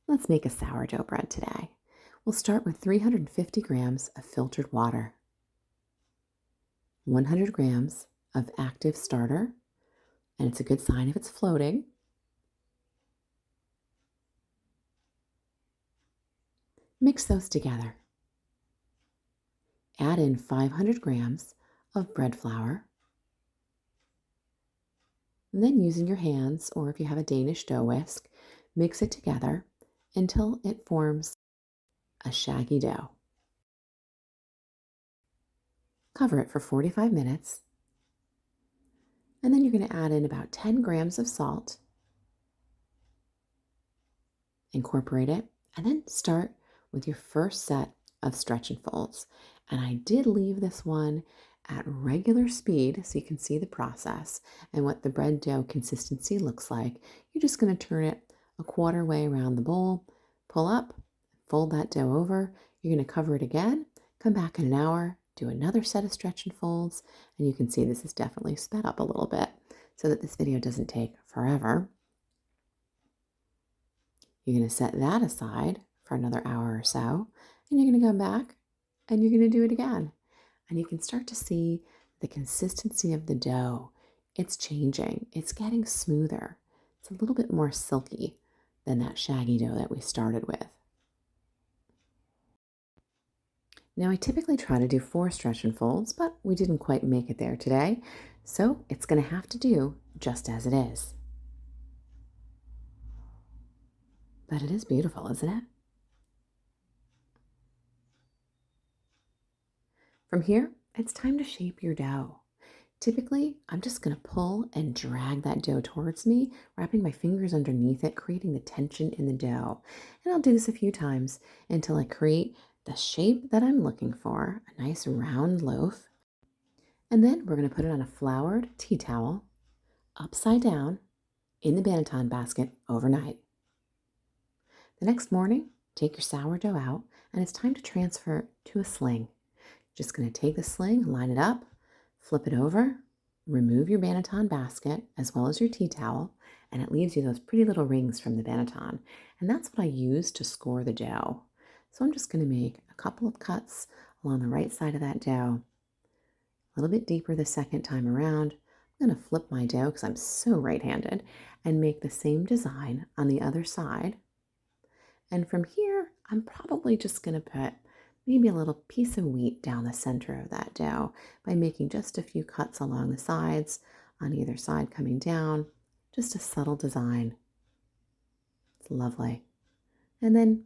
Let's make a sourdough bread today. We'll start with 350 grams of filtered water, 100 grams of active starter, and it's a good sign if it's floating. Mix those together. Add in 500 grams of bread flour. And then using your hands, or if you have a Danish dough whisk, mix it together until it forms a shaggy dough. Cover it for 45 minutes. And then you're going to add in about 10 grams of salt. Incorporate it, and then start with your first set of stretch and folds. And I did leave this one at regular speed so you can see the process and what the bread dough consistency looks like. You're just going to turn it a quarter way around the bowl, pull up, fold that dough over. You're going to cover it again, come back in an hour, do another set of stretch and folds, and you can see this is definitely sped up a little bit so that this video doesn't take forever. You're going to set that aside for another hour or so, and you're going to come back and you're going to do it again. And you can start to see the consistency of the dough. It's changing. It's getting smoother. It's a little bit more silky than that shaggy dough that we started with. Now I typically try to do 4 stretch and folds, but we didn't quite make it there today, so it's going to have to do just as it is. But it is beautiful, isn't it? From here, it's time to shape your dough. Typically, I'm just going to pull and drag that dough towards me, wrapping my fingers underneath it, creating the tension in the dough. And I'll do this a few times until I create the shape that I'm looking for, a nice round loaf. And then we're going to put it on a floured tea towel, upside down, in the banneton basket overnight. The next morning, take your sourdough out, and it's time to transfer it to a sling. Just going to take the sling, line it up, flip it over, remove your banneton basket as well as your tea towel, and it leaves you those pretty little rings from the banneton. And that's what I use to score the dough. So I'm just going to make a couple of cuts along the right side of that dough, a little bit deeper the second time around. I'm going to flip my dough because I'm so right-handed and make the same design on the other side. And from here, I'm probably just going to put maybe a little piece of wheat down the center of that dough by making just a few cuts along the sides, on either side coming down, just a subtle design. It's lovely. And then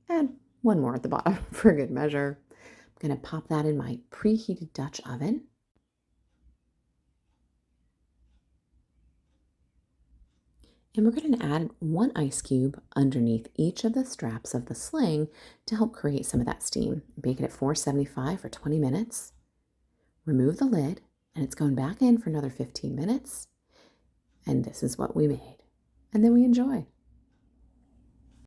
add one more at the bottom for good measure. I'm going to pop that in my preheated Dutch oven. And we're going to add 1 ice cube underneath each of the straps of the sling to help create some of that steam. Bake it at 475 for 20 minutes. Remove the lid, and it's going back in for another 15 minutes. And this is what we made. And then we enjoy.